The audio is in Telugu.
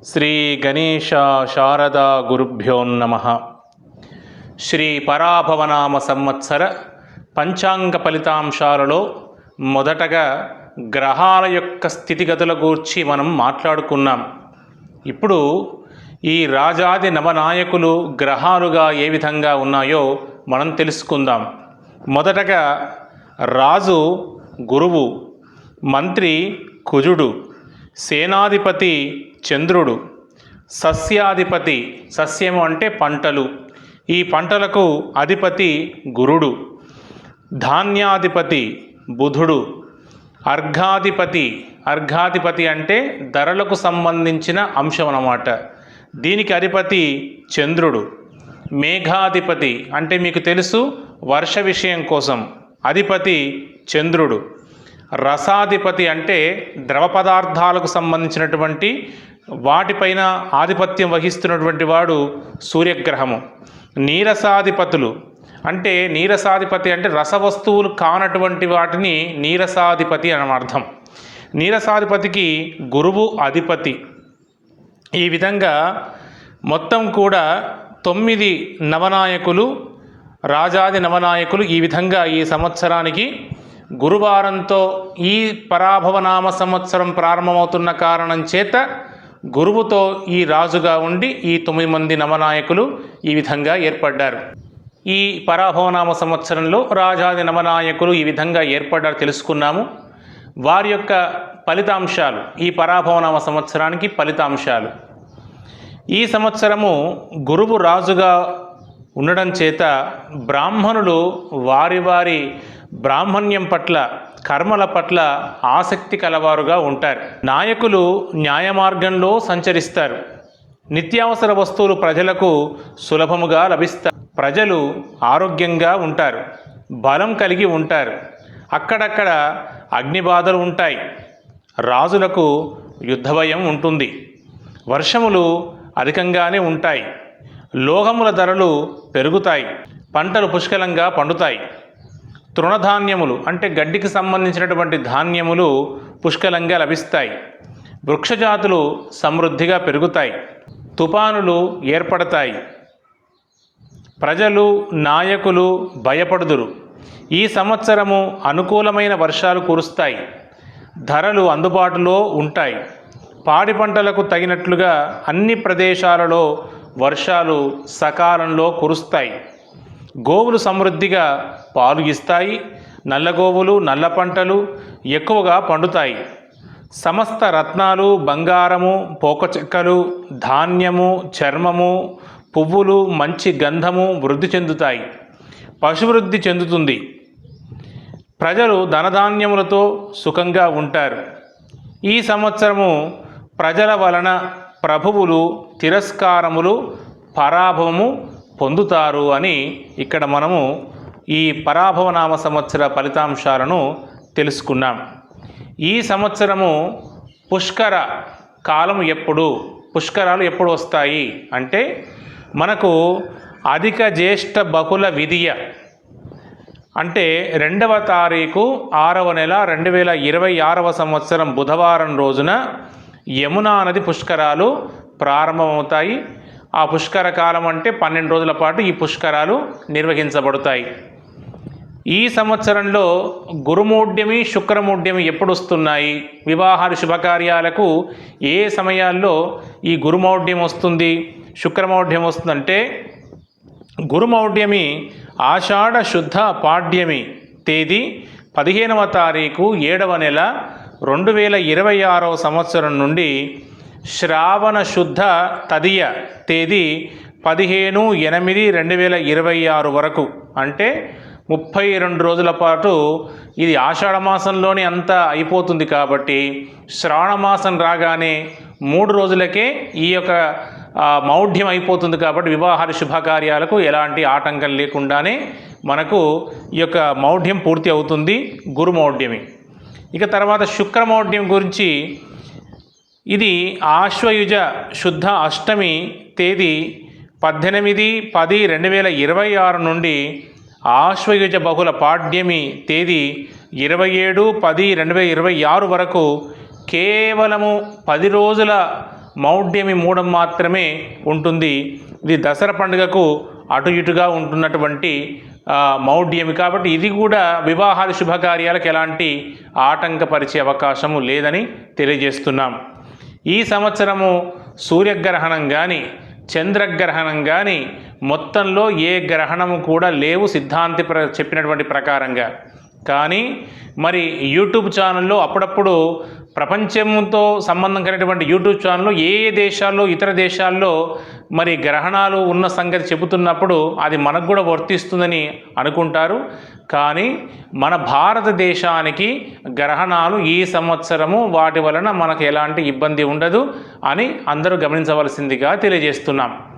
శ్రీ గణేశ శారదా గురుభ్యో నమః. శ్రీ పరాభవనామ సంవత్సర పంచాంగ ఫలితాంశాలలో మొదటగా గ్రహాల యొక్క స్థితిగతుల గూర్చి మనం మాట్లాడుకున్నాం. ఇప్పుడు ఈ రాజాది నవనాయకులు గ్రహాలుగా ఏ విధంగా ఉన్నాయో మనం తెలుసుకుందాం. మొదటగా రాజు గురువు, మంత్రి కుజుడు, సేనాధిపతి చంద్రుడు, సస్యాధిపతి, సస్యము అంటే పంటలు, ఈ పంటలకు అధిపతి గురుడు, ధాన్యాధిపతి బుధుడు, అర్ఘాధిపతి అంటే ధరలకు సంబంధించిన అంశం అన్నమాట, దీనికి అధిపతి చంద్రుడు, మేఘాధిపతి అంటే మీకు తెలుసు వర్ష విషయం కోసం అధిపతి చంద్రుడు, రసాధిపతి అంటే ద్రవ పదార్థాలకు సంబంధించినటువంటి వాటిపైన ఆధిపత్యం వహిస్తున్నటువంటి వాడు సూర్యగ్రహము. నీరసాధిపతులు అంటే నీరసాధిపతి అంటే రసవస్తువులు కానటువంటి వాటిని నీరసాధిపతి అని అర్థం. నీరసాధిపతికి గురువు అధిపతి. ఈ విధంగా మొత్తం కూడా 9 నవనాయకులు, రాజాది నవనాయకులు ఈ విధంగా ఈ సంవత్సరానికి గురువారంతో ఈ పరాభవనామ సంవత్సరం ప్రారంభమవుతున్న కారణం చేత గురువుతో ఈ రాజుగా ఉండి ఈ 9 మంది నవనాయకులు ఈ విధంగా ఏర్పడ్డారు. ఈ పరాభవనామ సంవత్సరంలో రాజాది నవనాయకులు ఈ విధంగా ఏర్పడ్డారు తెలుసుకున్నాము. వారి యొక్క ఫలితాంశాలు, ఈ పరాభవనామ సంవత్సరానికి ఫలితాంశాలు. ఈ సంవత్సరము గురువు రాజుగా ఉండడం చేత బ్రాహ్మణులు వారి వారి బ్రాహ్మణ్యం పట్ల, కర్మల పట్ల ఆసక్తి కలవారుగా ఉంటారు. నాయకులు న్యాయ మార్గంలో సంచరిస్తారు. నిత్యావసర వస్తువులు ప్రజలకు సులభముగా లభిస్తాయి. ప్రజలు ఆరోగ్యంగా ఉంటారు, బలం కలిగి ఉంటారు. అక్కడక్కడ అగ్నిబాధలు ఉంటాయి. రాజులకు యుద్ధ భయం ఉంటుంది. వర్షములు అధికంగానే ఉంటాయి. లోహముల ధరలు పెరుగుతాయి. పంటలు పుష్కలంగా పండుతాయి. తృణధాన్యములు అంటే గడ్డికి సంబంధించినటువంటి ధాన్యములు పుష్కలంగా లభిస్తాయి. వృక్షజాతులు సమృద్ధిగా పెరుగుతాయి. తుఫానులు ఏర్పడతాయి. ప్రజలు, నాయకులు భయపడుదురు. ఈ సంవత్సరము అనుకూలమైన వర్షాలు కురుస్తాయి. ధరలు అందుబాటులో ఉంటాయి. పాడి పంటలకు తగినట్లుగా అన్ని ప్రదేశాలలో వర్షాలు సకాలంలో కురుస్తాయి. గోవులు సమృద్ధిగా పాలు ఇస్తాయి. నల్లగోవులు, నల్ల పంటలు ఎక్కువగా పండుతాయి. సమస్త రత్నాలు, బంగారము, పోకచెక్కలు, ధాన్యము, చర్మము, పువ్వులు, మంచి గంధము వృద్ధి చెందుతాయి. పశువృద్ధి చెందుతుంది. ప్రజలు ధనధాన్యములతో సుఖంగా ఉంటారు. ఈ సంవత్సరము ప్రజల వలన ప్రభువులు తిరస్కారములు, పరాభవము పొందుతారు అని ఇక్కడ మనము ఈ పరాభవనామ సంవత్సర ఫలితాంశాలను తెలుసుకున్నాం. ఈ సంవత్సరము పుష్కర కాలం ఎప్పుడు, పుష్కరాలు ఎప్పుడు వస్తాయి అంటే మనకు అధిక జ్యేష్ఠ బహుళ విధియ అంటే 2వ తారీఖు 6వ నెల 2026వ సంవత్సరం బుధవారం రోజున యమునా నది పుష్కరాలు ప్రారంభమవుతాయి. ఆ పుష్కర కాలం అంటే 12 రోజుల పాటు ఈ పుష్కరాలు నిర్వహించబడతాయి. ఈ సంవత్సరంలో గురుమూఢ్యమి, శుక్రమూఢ్యమి ఎప్పుడు వస్తున్నాయి, వివాహాలు శుభకార్యాలకు ఏ సమయాల్లో ఈ గురుమౌఢ్యం వస్తుంది, శుక్రమౌఢ్యం వస్తుందంటే గురుమౌఢ్యమి ఆషాఢ శుద్ధ పాడ్యమి తేదీ 15వ తారీఖు 7వ నెల 2026వ సంవత్సరం నుండి శ్రావణ శుద్ధ తదియ తేదీ 15/8/2026 వరకు అంటే 32 రోజుల పాటు ఇది ఆషాఢ మాసంలోనే అంతా అయిపోతుంది. కాబట్టి శ్రావణ మాసం రాగానే 3 రోజులకే ఈ యొక్క మౌఢ్యం అయిపోతుంది. కాబట్టి వివాహాల శుభకార్యాలకు ఎలాంటి ఆటంకం లేకుండానే మనకు ఈ యొక్క మౌఢ్యం పూర్తి అవుతుంది, గురుమౌఢ్యమి. ఇక తర్వాత శుక్రమౌఢ్యం గురించి, ఇది ఆశ్వయుజ శుద్ధ అష్టమి తేదీ 18/10/2026 నుండి ఆశ్వయుజ బహుళ పాడ్యమి తేదీ 27/10/2026 వరకు కేవలము 10 రోజుల మౌఢ్యమి మూడం మాత్రమే ఉంటుంది. ఇది దసరా పండుగకు అటు ఇటుగా ఉంటున్నటువంటి మౌఢ్యమి కాబట్టి ఇది కూడా వివాహాది శుభకార్యాలకు ఎలాంటి ఆటంకపరిచే అవకాశము లేదని తెలియజేస్తున్నాం. ఈ సంవత్సరము సూర్యగ్రహణం కానీ చంద్రగ్రహణం కానీ మొత్తంలో ఏ గ్రహణము కూడా లేవు సిద్ధాంతి చెప్పినటువంటి ప్రకారంగా. కానీ మరి యూట్యూబ్ ఛానల్లో అప్పుడప్పుడు ప్రపంచంతో సంబంధం కలిగినటువంటి యూట్యూబ్ ఛానల్లో ఏ దేశాల్లో ఇతర దేశాల్లో మరి గ్రహణాలు ఉన్న సంగతి చెబుతున్నప్పుడు అది మనకు కూడా వర్తిస్తుందని అనుకుంటారు. కానీ మన భారతదేశానికి గ్రహణాలు ఈ సంవత్సరము వాటి వలన మనకు ఎలాంటి ఇబ్బంది ఉండదు అని అందరూ గమనించవలసిందిగా తెలియజేస్తున్నాం.